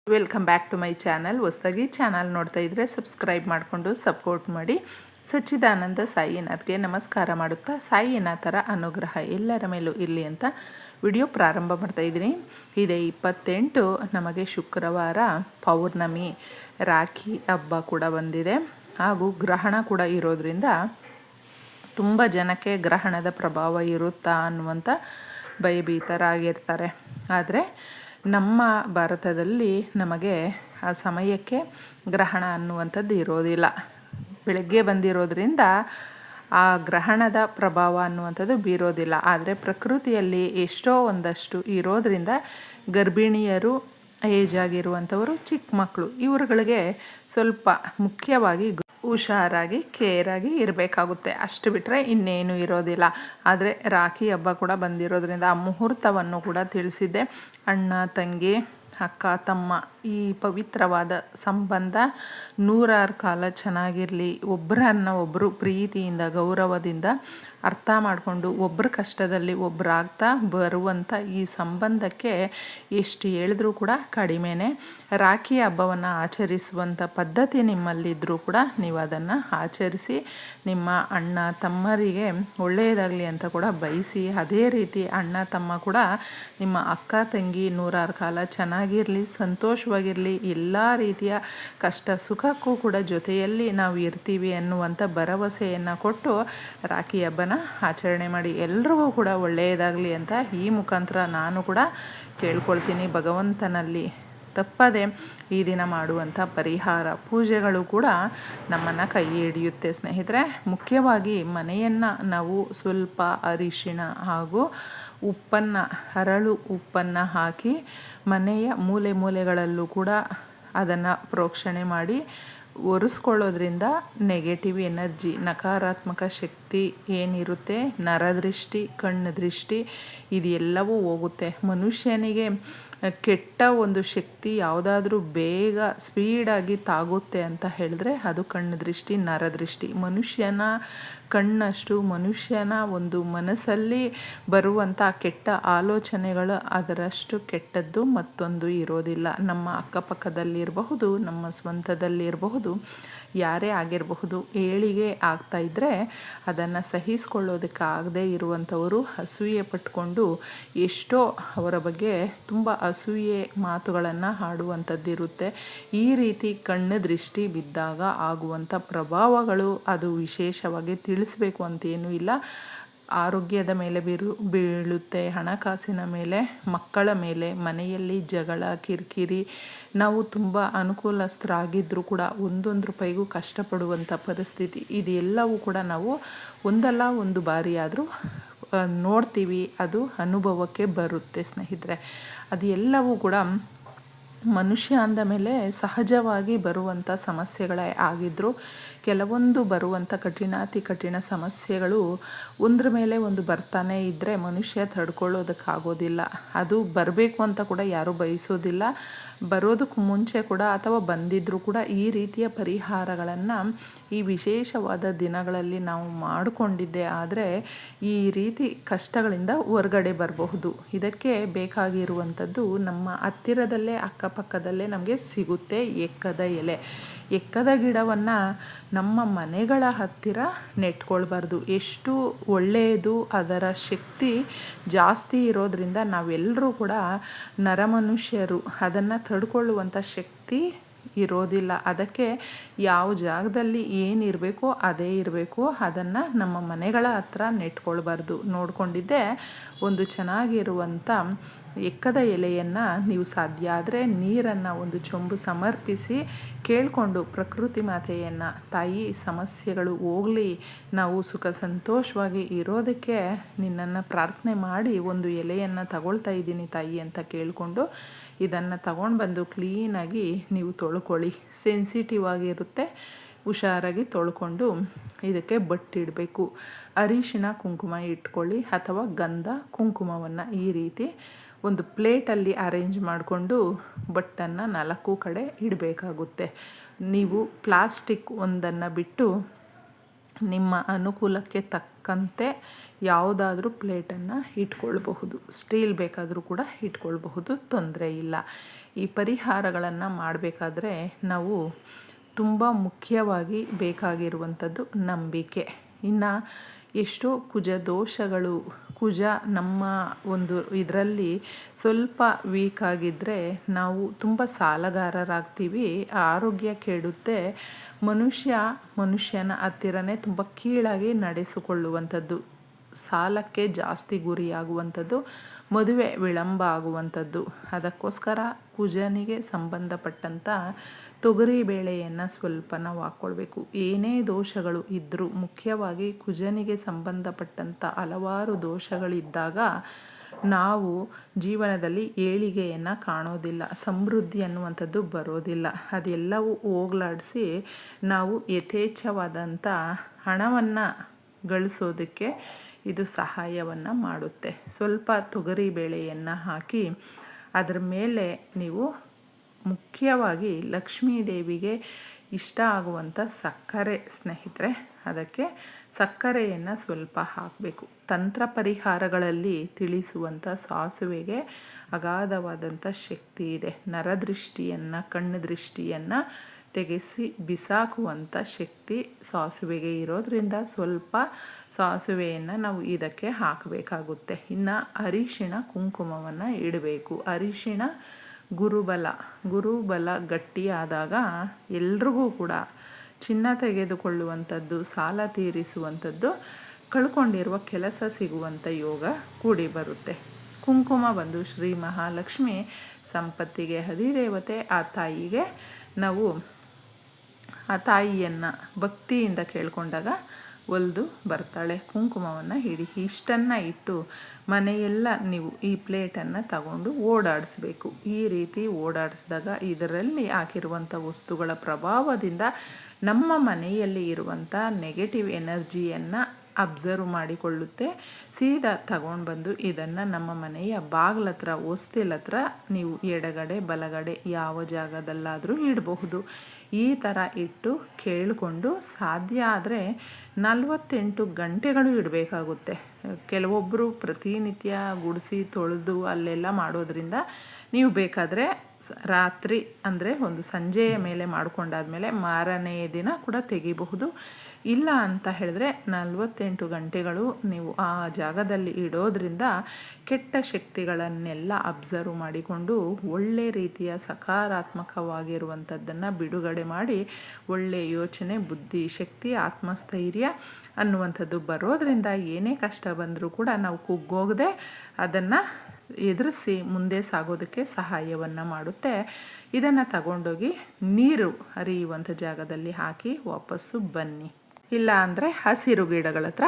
Welcome back to my channel. ಹೊಸದಾಗಿ channel ನೋಡ್ತಾ ಇದ್ದರೆ ಸಬ್ಸ್ಕ್ರೈಬ್ ಮಾಡಿಕೊಂಡು ಸಪೋರ್ಟ್ ಮಾಡಿ. ಸಚ್ಚಿದಾನಂದ ಸಾಯಿನಾಥ್ಗೆ ನಮಸ್ಕಾರ ಮಾಡುತ್ತಾ ಸಾಯಿನಾಥರ ಅನುಗ್ರಹ ಎಲ್ಲರ ಮೇಲೂ ಇರಲಿ ಅಂತ ವಿಡಿಯೋ ಪ್ರಾರಂಭ ಮಾಡ್ತಾ ಇದ್ದೀನಿ. ಇದೇ 28 ನಮಗೆ ಶುಕ್ರವಾರ ಪೌರ್ಣಮಿ, ರಾಖಿ ಹಬ್ಬ ಕೂಡ ಬಂದಿದೆ. ಹಾಗೂ ಗ್ರಹಣ ಕೂಡ ಇರೋದ್ರಿಂದ ತುಂಬ ಜನಕ್ಕೆ ಗ್ರಹಣದ ಪ್ರಭಾವ ಇರುತ್ತಾ ಅನ್ನುವಂಥ ಭಯಭೀತರಾಗಿರ್ತಾರೆ. ಆದರೆ ನಮ್ಮ ಭಾರತದಲ್ಲಿ ನಮಗೆ ಆ ಸಮಯಕ್ಕೆ ಗ್ರಹಣ ಅನ್ನುವಂಥದ್ದು ಇರೋದಿಲ್ಲ. ಬೆಳಗ್ಗೆ ಬಂದಿರೋದ್ರಿಂದ ಆ ಗ್ರಹಣದ ಪ್ರಭಾವ ಅನ್ನುವಂಥದ್ದು ಬೀರೋದಿಲ್ಲ. ಆದರೆ ಪ್ರಕೃತಿಯಲ್ಲಿ ಎಷ್ಟೋ ಒಂದಷ್ಟು ಇರೋದ್ರಿಂದ ಗರ್ಭಿಣಿಯರು, ಏಜ್ ಆಗಿರುವಂಥವರು, ಚಿಕ್ಕ ಮಕ್ಕಳು ಇವರುಗಳಿಗೆ ಸ್ವಲ್ಪ ಮುಖ್ಯವಾಗಿ ಹುಷಾರಾಗಿ ಕೇರಾಗಿ ಇರಬೇಕಾಗುತ್ತೆ. ಅಷ್ಟು ಬಿಟ್ಟರೆ ಇನ್ನೇನು ಇರೋದಿಲ್ಲ. ಆದರೆ ರಾಖಿ ಹಬ್ಬ ಕೂಡ ಬಂದಿರೋದ್ರಿಂದ ಆ ಮುಹೂರ್ತವನ್ನು ಕೂಡ ತಿಳಿಸಿದ್ದೆ. ಅಣ್ಣ ತಂಗಿ, ಅಕ್ಕ ತಮ್ಮ ಈ ಪವಿತ್ರವಾದ ಸಂಬಂಧ ನೂರಾರು ಕಾಲ ಚೆನ್ನಾಗಿರಲಿ. ಒಬ್ಬರನ್ನ ಒಬ್ಬರು ಪ್ರೀತಿಯಿಂದ ಗೌರವದಿಂದ ಅರ್ಥ ಮಾಡಿಕೊಂಡು ಒಬ್ಬರ ಕಷ್ಟದಲ್ಲಿ ಒಬ್ಬರಾಗ್ತಾ ಬರುವಂಥ ಈ ಸಂಬಂಧಕ್ಕೆ ಎಷ್ಟು ಹೇಳಿದ್ರೂ ಕೂಡ ಕಡಿಮೆನೇ. ರಾಖಿ ಹಬ್ಬವನ್ನು ಆಚರಿಸುವಂಥ ಪದ್ಧತಿ ನಿಮ್ಮಲ್ಲಿದ್ದರೂ ಕೂಡ ನೀವು ಅದನ್ನು ಆಚರಿಸಿ ನಿಮ್ಮ ಅಣ್ಣ ತಮ್ಮರಿಗೆ ಒಳ್ಳೆಯದಾಗಲಿ ಅಂತ ಕೂಡ ಬಯಸಿ, ಅದೇ ರೀತಿ ಅಣ್ಣ ತಮ್ಮ ಕೂಡ ನಿಮ್ಮ ಅಕ್ಕ ತಂಗಿ ನೂರಾರು ಕಾಲ ಚೆನ್ನಾಗಿರಲಿ, ಸಂತೋಷವಾಗಿರಲಿ, ಎಲ್ಲ ರೀತಿಯ ಕಷ್ಟ ಸುಖಕ್ಕೂ ಕೂಡ ಜೊತೆಯಲ್ಲಿ ನಾವು ಇರ್ತೀವಿ ಅನ್ನುವಂಥ ಭರವಸೆಯನ್ನು ಕೊಟ್ಟು ರಾಖಿ ಹಬ್ಬನ ಆಚರಣೆ ಮಾಡಿ. ಎಲ್ರಿಗೂ ಕೂಡ ಒಳ್ಳೆಯದಾಗಲಿ ಅಂತ ಈ ಮುಖಾಂತರ ನಾನು ಕೂಡ ಕೇಳ್ಕೊಳ್ತೀನಿ ಭಗವಂತನಲ್ಲಿ. ತಪ್ಪದೆ ಈ ದಿನ ಮಾಡುವಂಥ ಪರಿಹಾರ ಪೂಜೆಗಳು ಕೂಡ ನಮ್ಮನ್ನು ಕೈ ಹಿಡಿಯುತ್ತೆ ಸ್ನೇಹಿತರೆ. ಮುಖ್ಯವಾಗಿ ಮನೆಯನ್ನು ನಾವು ಸ್ವಲ್ಪ ಅರಿಶಿಣ ಹಾಗೂ ಉಪ್ಪನ್ನು, ಹರಳು ಉಪ್ಪನ್ನು ಹಾಕಿ ಮನೆಯ ಮೂಲೆ ಮೂಲೆಗಳಲ್ಲೂ ಕೂಡ ಅದನ್ನು ಪ್ರೋಕ್ಷಣೆ ಮಾಡಿ ಒರೆಸ್ಕೊಳ್ಳೋದ್ರಿಂದ ನೆಗೆಟಿವ್ ಎನರ್ಜಿ, ನಕಾರಾತ್ಮಕ ಶಕ್ತಿ ಏನಿರುತ್ತೆ, ನರದೃಷ್ಟಿ, ಕಣ್ಣು ದೃಷ್ಟಿ ಇದೆಲ್ಲವೂ ಹೋಗುತ್ತೆ. ಮನುಷ್ಯನಿಗೆ ಕೆಟ್ಟ ಒಂದು ಶಕ್ತಿ ಯಾವುದಾದ್ರೂ ಬೇಗ ಸ್ಪೀಡಾಗಿ ತಾಗುತ್ತೆ ಅಂತ ಹೇಳಿದ್ರೆ ಅದು ಕಣ್ಣು ದೃಷ್ಟಿ, ನರದೃಷ್ಟಿ. ಮನುಷ್ಯನ ಕಣ್ಣಷ್ಟು ಮನುಷ್ಯನ ಒಂದು ಮನಸ್ಸಲ್ಲಿ ಬರುವಂಥ ಕೆಟ್ಟ ಆಲೋಚನೆಗಳು ಅದರಷ್ಟು ಕೆಟ್ಟದ್ದು ಮತ್ತೊಂದು ಇರೋದಿಲ್ಲ. ನಮ್ಮ ಅಕ್ಕಪಕ್ಕದಲ್ಲಿರಬಹುದು, ನಮ್ಮ ಸ್ವಂತದಲ್ಲಿರಬಹುದು, ಯಾರೇ ಆಗಿರಬಹುದು, ಏಳಿಗೆ ಆಗ್ತಾಯಿದ್ರೆ ಅದನ್ನು ಸಹಿಸ್ಕೊಳ್ಳೋದಕ್ಕಾಗದೇ ಇರುವಂಥವರು ಅಸೂಯೆ ಪಟ್ಕೊಂಡು ಎಷ್ಟೋ ಅವರ ಬಗ್ಗೆ ತುಂಬ ಅಸೂಯೆ ಮಾತುಗಳನ್ನು ಆಡುವಂಥದ್ದಿರುತ್ತೆ. ಈ ರೀತಿ ಕಣ್ಣು ದೃಷ್ಟಿ ಬಿದ್ದಾಗ ಆಗುವಂಥ ಪ್ರಭಾವಗಳು ಅದು ವಿಶೇಷವಾಗಿ ತಿಳಿಸ್ಬೇಕು ಅಂತೇನೂ ಇಲ್ಲ. ಆರೋಗ್ಯದ ಮೇಲೆ ಬೀಳುತ್ತೆ, ಹಣಕಾಸಿನ ಮೇಲೆ, ಮಕ್ಕಳ ಮೇಲೆ, ಮನೆಯಲ್ಲಿ ಜಗಳ ಕಿರಿಕಿರಿ. ನಾವು ತುಂಬ ಅನುಕೂಲಸ್ಥರಾಗಿದ್ದರೂ ಕೂಡ ಒಂದೊಂದು ರೂಪಾಯಿಗೂ ಕಷ್ಟಪಡುವಂಥ ಪರಿಸ್ಥಿತಿ ಇದೆಲ್ಲವೂ ಕೂಡ ನಾವು ಒಂದಲ್ಲ ಒಂದು ಬಾರಿ ಆದರೂ ನೋಡ್ತೀವಿ. ಅದು ಅನುಭವಕ್ಕೆ ಬರುತ್ತೆ ಸ್ನೇಹಿತರೆ. ಅದು ಎಲ್ಲವೂ ಕೂಡ ಮನುಷ್ಯ ಅಂದ ಮೇಲೆ ಸಹಜವಾಗಿ ಬರುವಂಥ ಸಮಸ್ಯೆಗಳೇ ಆಗಿದ್ದರೂ ಕೆಲವೊಂದು ಬರುವಂಥ ಕಠಿಣಾತಿ ಕಠಿಣ ಸಮಸ್ಯೆಗಳು ಒಂದ್ರ ಮೇಲೆ ಒಂದು ಬರ್ತಾನೆ ಇದ್ದರೆ ಮನುಷ್ಯ ತಡ್ಕೊಳ್ಳೋದಕ್ಕಾಗೋದಿಲ್ಲ. ಅದು ಬರಬೇಕು ಅಂತ ಕೂಡ ಯಾರೂ ಬಯಸೋದಿಲ್ಲ. ಬರೋದಕ್ಕೆ ಮುಂಚೆ ಕೂಡ ಅಥವಾ ಬಂದಿದ್ದರೂ ಕೂಡ ಈ ರೀತಿಯ ಪರಿಹಾರಗಳನ್ನು ಈ ವಿಶೇಷವಾದ ದಿನಗಳಲ್ಲಿ ನಾವು ಮಾಡಿಕೊಂಡಿದ್ದೆ ಆದರೆ ಈ ರೀತಿ ಕಷ್ಟಗಳಿಂದ ಹೊರಗಡೆ ಬರಬಹುದು. ಇದಕ್ಕೆ ಬೇಕಾಗಿರುವಂಥದ್ದು ನಮ್ಮ ಹತ್ತಿರದಲ್ಲೇ ಅಕ್ಕಪಕ್ಕದಲ್ಲೇ ನಮಗೆ ಸಿಗುತ್ತೆ ಎಕ್ಕದ ಎಲೆ. ಎಕ್ಕದ ಗಿಡವನ್ನು ನಮ್ಮ ಮನೆಗಳ ಹತ್ತಿರ ನೆಟ್ಕೊಳ್ಬಾರ್ದು. ಎಷ್ಟು ಒಳ್ಳೆಯದು, ಅದರ ಶಕ್ತಿ ಜಾಸ್ತಿ ಇರೋದ್ರಿಂದ ನಾವೆಲ್ಲರೂ ಕೂಡ ನರಮನುಷ್ಯರು ಅದನ್ನು ತಡ್ಕೊಳ್ಳುವಂಥ ಶಕ್ತಿ ಇರೋದಿಲ್ಲ. ಅದಕ್ಕೆ ಯಾವ ಜಾಗದಲ್ಲಿ ಏನಿರಬೇಕೋ ಅದೇ ಇರಬೇಕು. ಅದನ್ನು ನಮ್ಮ ಮನೆಗಳ ಹತ್ರ ನೆಟ್ಕೊಳ್ಬಾರ್ದು. ನೋಡ್ಕೊಂಡಿದ್ದೆ ಒಂದು ಚೆನ್ನಾಗಿರುವಂಥ ಎಕ್ಕದ ಎಲೆಯನ್ನು ನೀವು ಸಾಧ್ಯ ಆದರೆ ನೀರನ್ನು ಒಂದು ಚೊಂಬು ಸಮರ್ಪಿಸಿ ಕೇಳಿಕೊಂಡು ಪ್ರಕೃತಿ ಮಾತೆಯನ್ನು, ತಾಯಿ ಸಮಸ್ಯೆಗಳು ಹೋಗಲಿ, ನಾವು ಸುಖ ಸಂತೋಷವಾಗಿ ಇರೋದಕ್ಕೆ ನಿನ್ನನ್ನು ಪ್ರಾರ್ಥನೆ ಮಾಡಿ ಒಂದು ಎಲೆಯನ್ನು ತಗೊಳ್ತಾ ಇದ್ದೀನಿ ತಾಯಿ ಅಂತ ಕೇಳಿಕೊಂಡು ಇದನ್ನು ತಗೊಂಡು ಬಂದು ಕ್ಲೀನಾಗಿ ನೀವು ತೊಳ್ಕೊಳ್ಳಿ. ಸೆನ್ಸಿಟಿವ್ ಆಗಿರುತ್ತೆ, ಹುಷಾರಾಗಿ ತೊಳ್ಕೊಂಡು ಇದಕ್ಕೆ ಬಟ್ಟಿಡಬೇಕು. ಅರಿಶಿಣ ಕುಂಕುಮ ಇಟ್ಕೊಳ್ಳಿ ಅಥವಾ ಗಂಧ ಕುಂಕುಮವನ್ನು ಈ ರೀತಿ ಒಂದು ಪ್ಲೇಟಲ್ಲಿ ಅರೇಂಜ್ ಮಾಡಿಕೊಂಡು ಬಟ್ಟನ್ನು 4 ಕಡೆ ಇಡಬೇಕಾಗುತ್ತೆ. ನೀವು ಪ್ಲಾಸ್ಟಿಕ್ ಒಂದನ್ನು ಬಿಟ್ಟು ನಿಮ್ಮ ಅನುಕೂಲಕ್ಕೆ ತಕ್ಕಂತೆ ಯಾವುದಾದ್ರೂ ಪ್ಲೇಟನ್ನು ಇಟ್ಕೊಳ್ಬಹುದು. ಸ್ಟೀಲ್ ಬೇಕಾದರೂ ಕೂಡ ಇಟ್ಕೊಳ್ಬಹುದು, ತೊಂದರೆ ಇಲ್ಲ. ಈ ಪರಿಹಾರಗಳನ್ನು ಮಾಡಬೇಕಾದ್ರೆ ನಾವು ತುಂಬ ಮುಖ್ಯವಾಗಿ ಬೇಕಾಗಿರುವಂಥದ್ದು ನಂಬಿಕೆ. ಇನ್ನು ಎಷ್ಟೋ ಕುಜ ದೋಷಗಳು, ಕುಜ ನಮ್ಮ ಒಂದು ಇದರಲ್ಲಿ ಸ್ವಲ್ಪ ವೀಕ್ ಆಗಿದ್ದರೆ ನಾವು ತುಂಬ ಸಾಲಗಾರರಾಗ್ತೀವಿ, ಆರೋಗ್ಯ ಕೆಡುತ್ತೆ, ಮನುಷ್ಯನ ಹತ್ತಿರನೇ ತುಂಬ ಕೀಳಾಗಿ ನಡೆಸಿಕೊಳ್ಳುವಂಥದ್ದು, ಸಾಲಕ್ಕೆ ಜಾಸ್ತಿ ಗುರಿಯಾಗುವಂಥದ್ದು, ಮದುವೆ ವಿಳಂಬ ಆಗುವಂಥದ್ದು. ಅದಕ್ಕೋಸ್ಕರ ಕುಜನಿಗೆ ಸಂಬಂಧಪಟ್ಟಂಥ ತೊಗರಿ ಬೇಳೆಯನ್ನು ಸ್ವಲ್ಪ ನಾವು ಹಾಕ್ಕೊಳ್ಬೇಕು. ಏನೇ ದೋಷಗಳು ಇದ್ದರೂ, ಮುಖ್ಯವಾಗಿ ಕುಜನಿಗೆ ಸಂಬಂಧಪಟ್ಟಂಥ ಹಲವಾರು ದೋಷಗಳಿದ್ದಾಗ ನಾವು ಜೀವನದಲ್ಲಿ ಏಳಿಗೆಯನ್ನು ಕಾಣೋದಿಲ್ಲ, ಸಮೃದ್ಧಿ ಅನ್ನುವಂಥದ್ದು ಬರೋದಿಲ್ಲ. ಅದೆಲ್ಲವೂ ಹೋಗಲಾಡಿಸಿ ನಾವು ಯಥೇಚ್ಛವಾದಂಥ ಹಣವನ್ನು ಗಳಿಸೋದಕ್ಕೆ ಇದು ಸಹಾಯವನ್ನು ಮಾಡುತ್ತೆ. ಸ್ವಲ್ಪ ತೊಗರಿ ಬೇಳೆಯನ್ನು ಹಾಕಿ ಅದರ ಮೇಲೆ ನೀವು ಮುಖ್ಯವಾಗಿ ಲಕ್ಷ್ಮೀ ದೇವಿಗೆ ಇಷ್ಟ ಆಗುವಂಥ ಸಕ್ಕರೆ, ಸ್ನೇಹಿತರೆ ಅದಕ್ಕೆ ಸಕ್ಕರೆಯನ್ನು ಸ್ವಲ್ಪ ಹಾಕಬೇಕು. ತಂತ್ರ ಪರಿಹಾರಗಳಲ್ಲಿ ತಿಳಿಸುವಂಥ ಸಾಸುವೆಗೆ ಅಗಾಧವಾದಂಥ ಶಕ್ತಿ ಇದೆ. ನರದೃಷ್ಟಿಯನ್ನು, ಕಣ್ಣು ದೃಷ್ಟಿಯನ್ನು ತೆಗೆಸಿ ಬಿಸಾಕುವಂಥ ಶಕ್ತಿ ಸಾಸುವೆಗೆ ಇರೋದರಿಂದ ಸ್ವಲ್ಪ ಸಾಸುವೆಯನ್ನು ನಾವು ಇದಕ್ಕೆ ಹಾಕಬೇಕಾಗುತ್ತೆ. ಇನ್ನು ಅರಿಶಿಣ ಕುಂಕುಮವನ್ನು ಇಡಬೇಕು. ಅರಿಶಿಣ ಗುರುಬಲ ಗಟ್ಟಿಯಾದಾಗ ಎಲ್ರಿಗೂ ಕೂಡ ಚಿನ್ನ ತೆಗೆದುಕೊಳ್ಳುವಂಥದ್ದು, ಸಾಲ ತೀರಿಸುವಂಥದ್ದು, ಕಳ್ಕೊಂಡಿರುವ ಕೆಲಸ ಸಿಗುವಂಥ ಯೋಗ ಕೂಡಿ ಬರುತ್ತೆ. ಕುಂಕುಮ ಬಂದು ಶ್ರೀ ಮಹಾಲಕ್ಷ್ಮಿ ಸಂಪತ್ತಿಗೆ ಅಧಿದೇವತೆ. ಆ ತಾಯಿಗೆ ನಾವು ಆ ತಾಯಿಯನ್ನು ಭಕ್ತಿಯಿಂದ ಕೇಳಿಕೊಂಡಾಗ ಒಲಿದು ಬರ್ತಾಳೆ. ಕುಂಕುಮವನ್ನು ಇಷ್ಟನ್ನು ಇಟ್ಟು ಮನೆಯೆಲ್ಲ ನೀವು ಈ ಪ್ಲೇಟನ್ನು ತಗೊಂಡು ಓಡಾಡಿಸ್ಬೇಕು. ಈ ರೀತಿ ಓಡಾಡಿಸಿದಾಗ ಇದರಲ್ಲಿ ಹಾಕಿರುವಂಥ ವಸ್ತುಗಳ ಪ್ರಭಾವದಿಂದ ನಮ್ಮ ಮನೆಯಲ್ಲಿ ಇರುವಂಥ ನೆಗೆಟಿವ್ ಎನರ್ಜಿಯನ್ನು ಅಬ್ಸರ್ವ್ ಮಾಡಿಕೊಳ್ಳುತ್ತೆ. ಸೀದಾ ತಗೊಂಡು ಬಂದು ಇದನ್ನು ನಮ್ಮ ಮನೆಯ ಬಾಗಿಲ ಹತ್ರ, ಹೊಸ್ತಿಲ ಹತ್ರ ನೀವು ಎಡಗಡೆ ಬಲಗಡೆ ಯಾವ ಜಾಗದಲ್ಲಾದರೂ ಇಡಬಹುದು. ಈ ಥರ ಇಟ್ಟು ಕೇಳಿಕೊಂಡು ಸಾಧ್ಯ ಆದರೆ 48 ಗಂಟೆಗಳು ಇಡಬೇಕಾಗುತ್ತೆ. ಕೆಲವೊಬ್ಬರು ಪ್ರತಿನಿತ್ಯ ಗುಡಿಸಿ ತೊಳೆದು ಅಲ್ಲೆಲ್ಲ ಮಾಡೋದ್ರಿಂದ ನೀವು ಬೇಕಾದರೆ ರಾತ್ರಿ ಅಂದರೆ ಒಂದು ಸಂಜೆಯ ಮೇಲೆ ಮಾಡಿಕೊಂಡಾದ್ಮೇಲೆ ಮಾರನೆಯ ದಿನ ಕೂಡ ತೆಗಿಬಹುದು. ಇಲ್ಲ ಅಂತ ಹೇಳಿದ್ರೆ 48 ಗಂಟೆಗಳು ನೀವು ಆ ಜಾಗದಲ್ಲಿ ಇಡೋದ್ರಿಂದ ಕೆಟ್ಟ ಶಕ್ತಿಗಳನ್ನೆಲ್ಲ ಅಬ್ಸರ್ವ್ ಮಾಡಿಕೊಂಡು ಒಳ್ಳೆ ರೀತಿಯ ಸಕಾರಾತ್ಮಕವಾಗಿರುವಂಥದ್ದನ್ನು ಬಿಡುಗಡೆ ಮಾಡಿ ಒಳ್ಳೆಯ ಯೋಚನೆ, ಬುದ್ಧಿ, ಶಕ್ತಿ, ಆತ್ಮಸ್ಥೈರ್ಯ ಅನ್ನುವಂಥದ್ದು ಬರೋದರಿಂದ ಏನೇ ಕಷ್ಟ ಬಂದರೂ ಕೂಡ ನಾವು ಕುಗ್ಗೋಗದೆ ಅದನ್ನು ಎದುರಿಸಿ ಮುಂದೆ ಸಾಗೋದಕ್ಕೆ ಸಹಾಯವನ್ನು ಮಾಡುತ್ತೆ. ಇದನ್ನು ತಗೊಂಡೋಗಿ ನೀರು ಹರಿಯುವಂಥ ಜಾಗದಲ್ಲಿ ಹಾಕಿ ವಾಪಸ್ಸು ಬನ್ನಿ. ಇಲ್ಲ ಅಂದರೆ ಹಸಿರು ಗಿಡಗಳ ಹತ್ರ